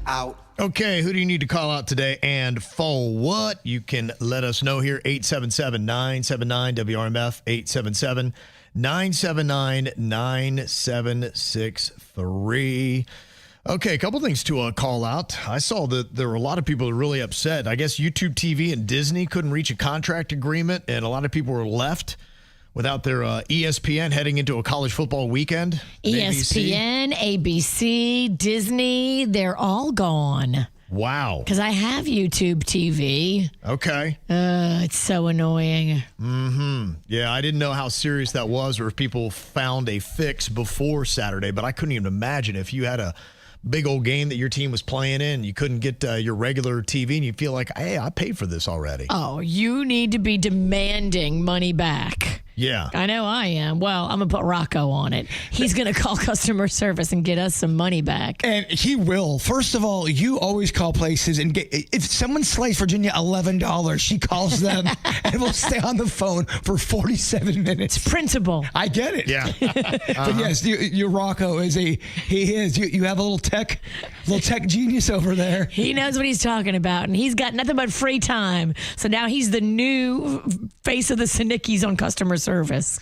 out. Okay, who do you need to call out today and for what? You can let us know here, 877-979-WRMF, 877-979-9763. Okay, a couple things to call out. I saw that there were a lot of people really upset. I guess YouTube TV and Disney couldn't reach a contract agreement, and a lot of people were left without their ESPN heading into a college football weekend. ESPN, ABC, Disney, they're all gone. Wow. Because I have YouTube TV. Okay. It's so annoying. Mm-hmm. Yeah, I didn't know how serious that was or if people found a fix before Saturday, but I couldn't even imagine if you had a big old game that your team was playing in, you couldn't get your regular TV, and you feel like, hey, I paid for this already. Oh, you need to be demanding money back. Yeah. I know I am. Well, I'm going to put Rocco on it. He's going to call customer service and get us some money back. And he will. First of all, you always call places and get, if someone slays Virginia $11, she calls them and will stay on the phone for 47 minutes. It's principle. I get it. Yeah. But yes, your Rocco is you have a little tech genius over there. He knows what he's talking about, and he's got nothing but free time. So now he's the new face of the Snickies on customer service.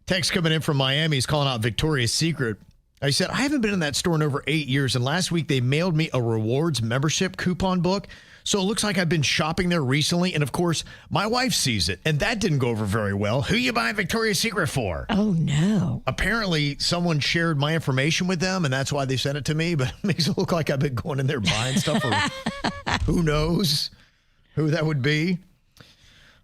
Text coming in from Miami. He's calling out Victoria's Secret. I said, I haven't been in that store in over 8 years, and last week they mailed me a rewards membership coupon book. So it looks like I've been shopping there recently, and of course, my wife sees it, and that didn't go over very well. Who you buying Victoria's Secret for? Oh, no. Apparently, someone shared my information with them, and that's why they sent it to me, but it makes it look like I've been going in there buying stuff, or who knows who that would be.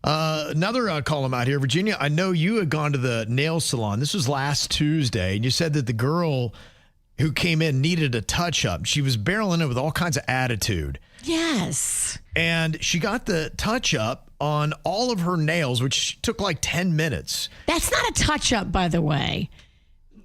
Another call out here. Virginia, I know you had gone to the nail salon. This was last Tuesday, and you said that the girl who came in needed a touch-up. She was barreling it with all kinds of attitude. Yes. And she got the touch-up on all of her nails, which took like 10 minutes. That's not a touch-up, by the way.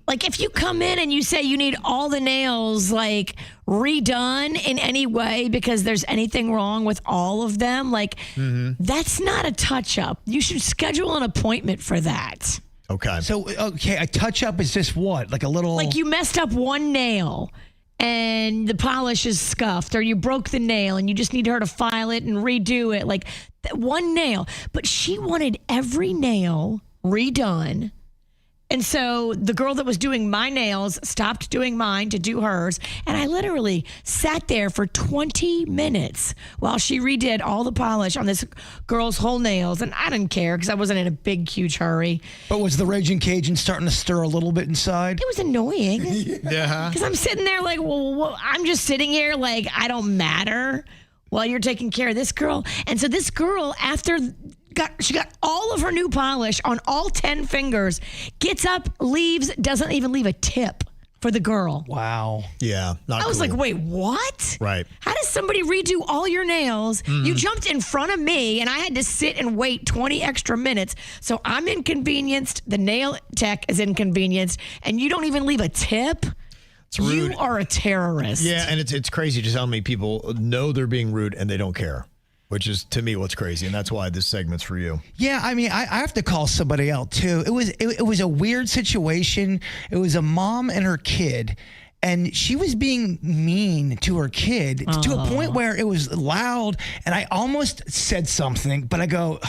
Like, if you come in and you say you need all the nails, like, redone in any way because there's anything wrong with all of them, like, that's not a touch-up. You should schedule an appointment for that. Okay. So, a touch-up is just what? Like a little... Like, you messed up one nail and the polish is scuffed, or you broke the nail and you just need her to file it and redo it. Like, one nail. But she wanted every nail redone. And so the girl that was doing my nails stopped doing mine to do hers. And I literally sat there for 20 minutes while she redid all the polish on this girl's whole nails. And I didn't care because I wasn't in a big, huge hurry. But was the Raging Cajun starting to stir a little bit inside? It was annoying. Yeah. Because I'm sitting there like, well, I'm just sitting here like I don't matter while you're taking care of this girl. And so this girl, after... She got all of her new polish on all 10 fingers, gets up, leaves, doesn't even leave a tip for the girl. Wow. Yeah. I was like, wait, what? Right. How does somebody redo all your nails? You jumped in front of me, and I had to sit and wait 20 extra minutes. So I'm inconvenienced. The nail tech is inconvenienced, and you don't even leave a tip? It's rude. You are a terrorist. Yeah, and it's crazy just how many people know they're being rude and they don't care. Which is, to me, what's crazy, and that's why this segment's for you. Yeah, I mean, I have to call somebody out, too. It was a weird situation. It was a mom and her kid, and she was being mean to her kid to a point where it was loud, and I almost said something, but I go...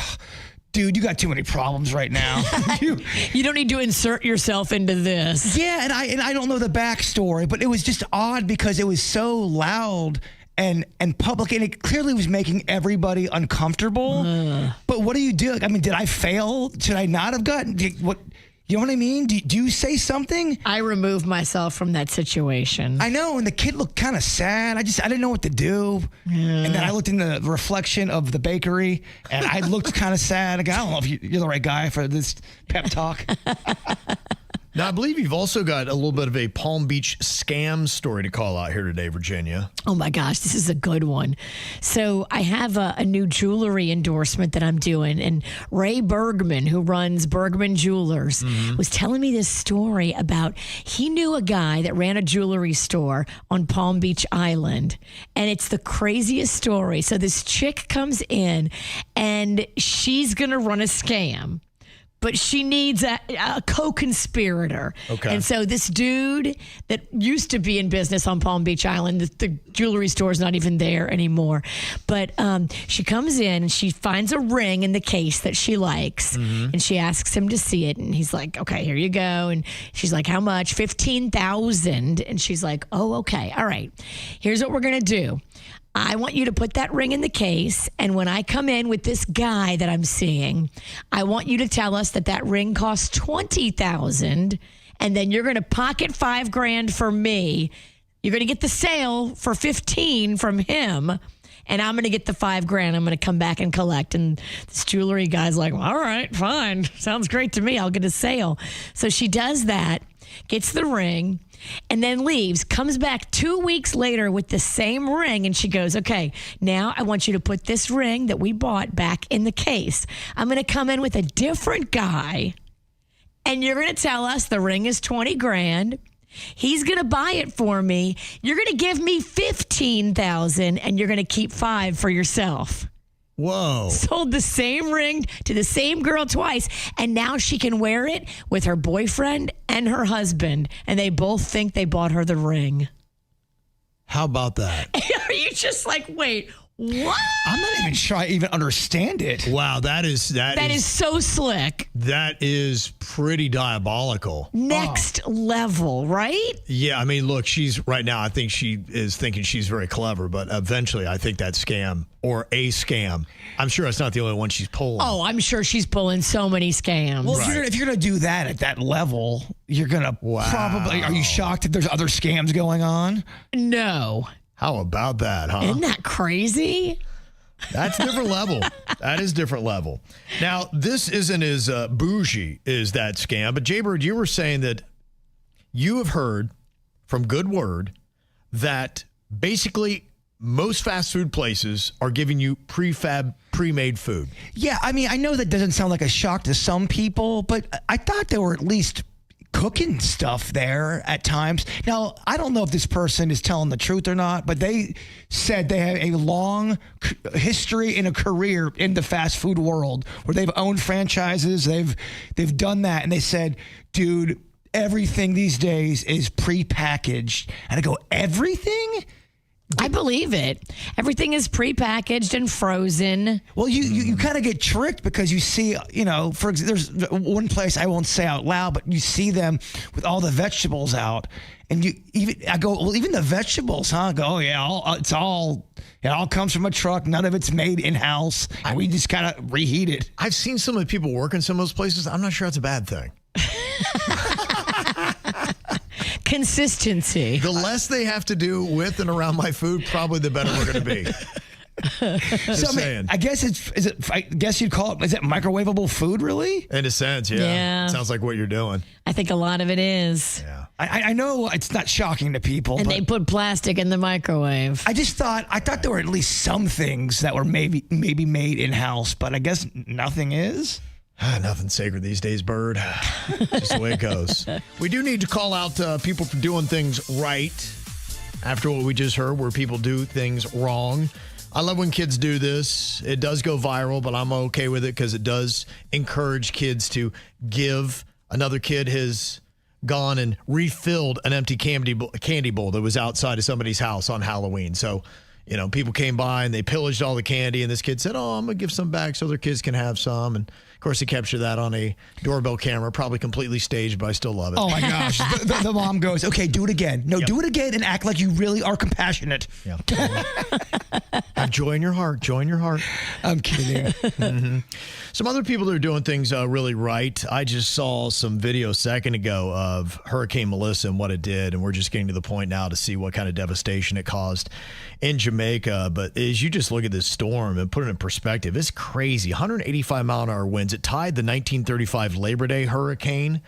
Dude, you got too many problems right now. You don't need to insert yourself into this. Yeah, and I don't know the backstory, but it was just odd because it was so loud and public, and it clearly was making everybody uncomfortable. But what do you do? I mean, did I fail? Should I not have gotten what? You know what I mean? Do you say something? I removed myself from that situation. I know, and the kid looked kind of sad. I didn't know what to do. And then I looked in the reflection of the bakery, and I looked kind of sad. I don't know if you're the right guy for this pep talk. Now, I believe you've also got a little bit of a Palm Beach scam story to call out here today, Virginia. Oh, my gosh, this is a good one. So I have a new jewelry endorsement that I'm doing, and Ray Bergman, who runs Bergman Jewelers, was telling me this story about he knew a guy that ran a jewelry store on Palm Beach Island, and it's the craziest story. So this chick comes in, and she's going to run a scam. but she needs a co-conspirator. Okay. And so this dude that used to be in business on Palm Beach Island, the jewelry store's not even there anymore. But she comes in and she finds a ring in the case that she likes, and she asks him to see it. And he's like, okay, here you go. And she's like, how much? $15,000. And she's like, oh, okay. All right. Here's what we're going to do. I want you to put that ring in the case. And when I come in with this guy that I'm seeing, I want you to tell us that that ring costs $20,000. And then you're going to pocket $5,000 for me. You're going to get the sale for $15,000 from him. And I'm going to get the $5,000. I'm going to come back and collect. And this jewelry guy's like, all right, fine. Sounds great to me. I'll get a sale. So she does that, gets the ring, and then leaves, comes back 2 weeks later with the same ring. And she goes, okay, now I want you to put this ring that we bought back in the case. I'm going to come in with a different guy. And you're going to tell us the ring is $20,000. He's going to buy it for me. You're going to give me $15,000 and you're going to keep $5,000 for yourself. Whoa. Sold the same ring to the same girl twice, and now she can wear it with her boyfriend and her husband, and they both think they bought her the ring. How about that? Are you just like, wait, what? I'm not even sure I even understand it. Wow, that is so slick. That is pretty diabolical. Next level, right? Yeah, I mean, look, she's right now, I think she is thinking she's very clever, but eventually I think that scam or a scam, I'm sure it's not the only one she's pulling. Oh, I'm sure she's pulling so many scams. Well, if you're going to do that at that level, you're going to probably, are you shocked if there's other scams going on? No. How about that, huh? Isn't that crazy? That's different level. That is different level. Now, this isn't as bougie as that scam, but Jaybird, you were saying that you have heard from good word that basically most fast food places are giving you pre-made food. Yeah, I mean, I know that doesn't sound like a shock to some people, but I thought there were at least cooking stuff there at times. Now, I don't know if this person is telling the truth or not, but they said they have a long history and a career in the fast food world where they've owned franchises. They've done that. And they said, dude, everything these days is prepackaged. And I go, everything? I believe it. Everything is prepackaged and frozen. Well, you kind of get tricked because you see, for example, there's one place I won't say out loud, but you see them with all the vegetables out, and I go, well, even the vegetables, huh? I go, oh yeah, it all comes from a truck. None of it's made in house, and we just kind of reheat it. I've seen some of the people work in some of those places. I'm not sure that's a bad thing. Consistency. The less they have to do with and around my food, probably the better we're going to be. Just saying. I guess I guess you'd call it, is it microwavable food, really? In a sense, yeah. Sounds like what you're doing. I think a lot of it is. Yeah. I know it's not shocking to people. And but they put plastic in the microwave. I thought there were at least some things that were maybe made in-house, but I guess nothing is. Nothing sacred these days, Bird. Just the way it goes. We do need to call out people for doing things right after what we just heard, where people do things wrong. I love when kids do this. It does go viral, but I'm okay with it because it does encourage kids to give. Another kid has gone and refilled an empty candy bowl that was outside of somebody's house on Halloween. So, people came by and they pillaged all the candy, and this kid said, oh, I'm going to give some back so other kids can have some. And of course, he captured that on a doorbell camera, probably completely staged, but I still love it. Oh my gosh. the mom goes, okay, do it again. No, do it again and act like you really are compassionate. Yeah. Have joy in your heart. Joy in your heart. I'm kidding. Mm-hmm. Some other people that are doing things really right. I just saw some video a second ago of Hurricane Melissa and what it did, and we're just getting to the point now to see what kind of devastation it caused in Jamaica. But as you just look at this storm and put it in perspective, it's crazy. 185-mile-an-hour winds. It tied the 1935 Labor Day hurricane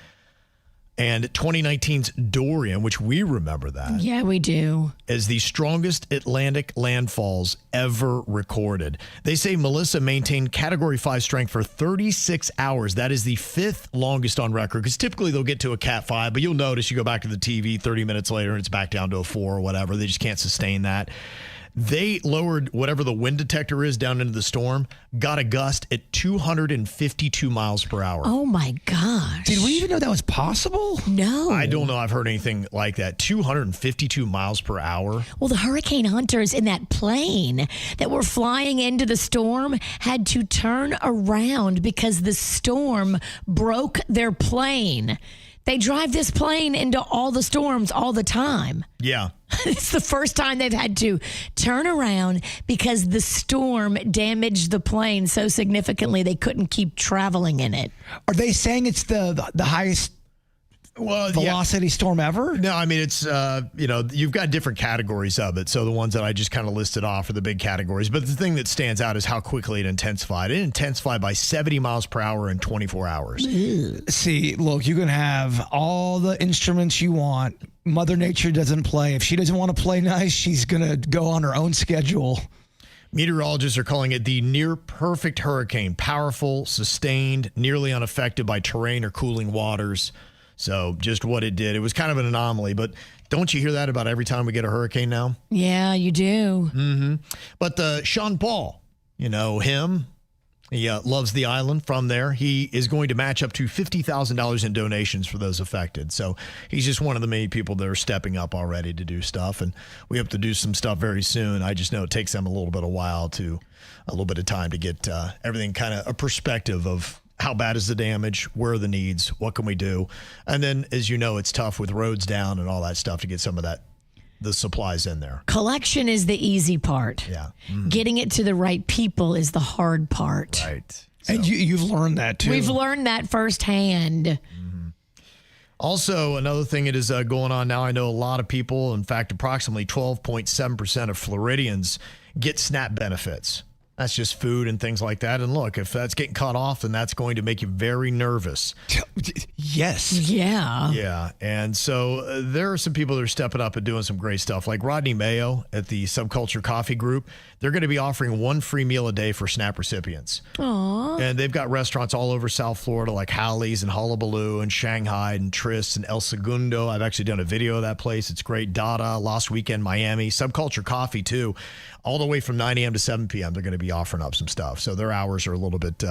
and 2019's Dorian, which we remember that. Yeah, we do. As the strongest Atlantic landfalls ever recorded. They say Melissa maintained Category 5 strength for 36 hours. That is the 5th longest on record, because typically they'll get to a Cat 5, but you'll notice you go back to the TV 30 minutes later and it's back down to a 4 or whatever. They just can't sustain that. They lowered whatever the wind detector is down into the storm, got a gust at 252 miles per hour. Oh, my gosh. Did we even know that was possible? No. I don't know. I've heard anything like that. 252 miles per hour. Well, the hurricane hunters in that plane that were flying into the storm had to turn around because the storm broke their plane. They drive this plane into all the storms all the time. Yeah. It's the first time they've had to turn around because the storm damaged the plane so significantly they couldn't keep traveling in it. Are they saying it's the highest velocity storm ever? No, I mean, it's, you've got different categories of it. So the ones that I just kind of listed off are the big categories. But the thing that stands out is how quickly it intensified. It intensified by 70 miles per hour in 24 hours. See, look, you can have all the instruments you want. Mother Nature doesn't play. If she doesn't want to play nice, she's going to go on her own schedule. Meteorologists are calling it the near perfect hurricane. Powerful, sustained, nearly unaffected by terrain or cooling waters. So just what it did. It was kind of an anomaly, but don't you hear that about every time we get a hurricane now? Yeah, you do. Mm-hmm. But Sean Paul, you know him. He loves the island from there. He is going to match up to $50,000 in donations for those affected. So he's just one of the many people that are stepping up already to do stuff. And we hope to do some stuff very soon. I just know it takes them a little bit of time to get everything kind of a perspective of how bad is the damage? Where are the needs? What can we do? And then, as you know, it's tough with roads down and all that stuff to get some of the supplies in there. Collection is the easy part. Yeah. Getting it to the right people is the hard part. Right. And you've learned that, too. We've learned that firsthand. Also, another thing that is going on now, I know a lot of people, in fact, approximately 12.7% of Floridians get SNAP benefits. That's just food and things like that. And look, if that's getting cut off, then that's going to make you very nervous. Yes. Yeah. Yeah. And so there are some people that are stepping up and doing some great stuff. Like Rodney Mayo at the Subculture Coffee Group. They're going to be offering one free meal a day for SNAP recipients. Aww. And they've got restaurants all over South Florida like Howley's and Hullabaloo and Shanghai and Tris and El Segundo. I've actually done a video of that place. It's great. Dada, Last Weekend, Miami. Subculture Coffee, too. All the way from 9 a.m. to 7 p.m. They're going to be offering up some stuff. So their hours are a little bit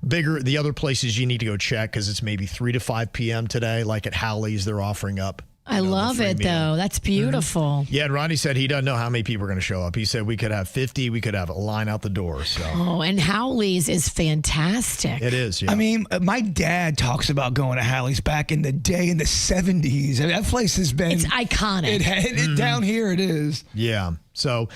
bigger. The other places you need to go check because it's maybe 3 to 5 p.m. today. Like at Howley's, they're offering up. I love it, though. That's beautiful. Yeah, and Rodney said he doesn't know how many people are going to show up. He said we could have 50. We could have a line out the door. So. Oh, and Howley's is fantastic. It is, yeah. I mean, my dad talks about going to Howley's back in the day in the 70s. I mean, that place has been... It's iconic. Down here it is. Yeah. So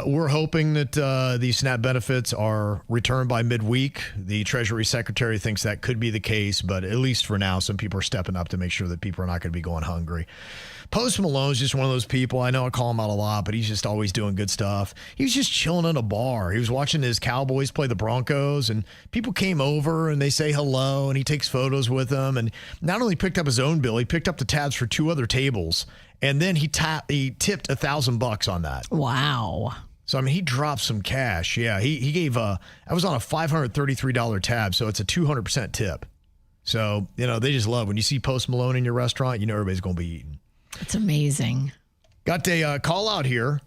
we're hoping that these SNAP benefits are returned by midweek. The Treasury Secretary thinks that could be the case, but at least for now, some people are stepping up to make sure that people are not going to be going hungry. Post Malone is just one of those people. I know I call him out a lot, but he's just always doing good stuff. He was just chilling in a bar. He was watching his Cowboys play the Broncos, and people came over and they say hello, and he takes photos with them. And not only picked up his own bill, he picked up the tabs for 2 other tables, and then he tipped $1,000 on that. Wow. So, I mean, he dropped some cash. Yeah, he gave I was on a $533 tab, so it's a 200% tip. So, you know, they just love when you see Post Malone in your restaurant, you know everybody's going to be eating. It's amazing. Got a call out here.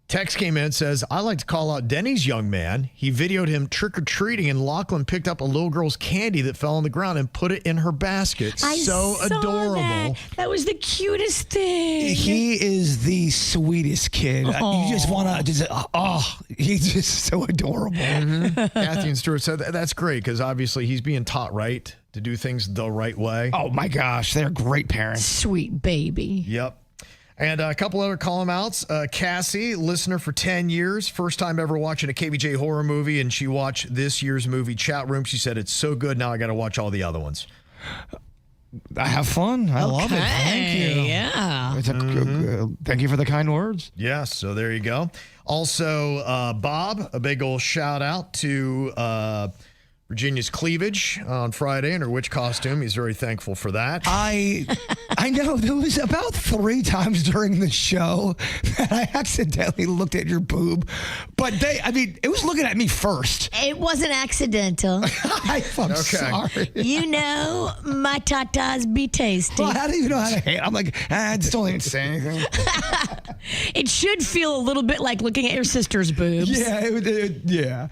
Text came in, says, I like to call out Denny's young man. He videoed him trick-or-treating, and Lachlan picked up a little girl's candy that fell on the ground and put it in her basket. I so saw adorable. That was the cutest thing. He is the sweetest kid. You just want to he's just so adorable. Kathy and Stuart said that's great because obviously he's being taught right to do things the right way. Oh, my gosh. They're great parents. Sweet baby. Yep. And a couple other call-em-outs. Cassie, listener for 10 years, first time ever watching a KVJ horror movie, and she watched this year's movie Chat Room. She said, it's so good, now I got to watch all the other ones. I have fun. I love it. Thank you. Yeah. Thank you for the kind words. Yes, so there you go. Also, Bob, a big old shout-out to Virginia's cleavage on Friday in her witch costume. He's very thankful for that. I know there was about 3 times during the show that I accidentally looked at your boob, but it was looking at me first. It wasn't accidental. I'm sorry. You know, my tatas be tasty. Well, how do you know how to hate? I'm like, I just don't even say anything. It should feel a little bit like looking at your sister's boobs. Yeah, yeah.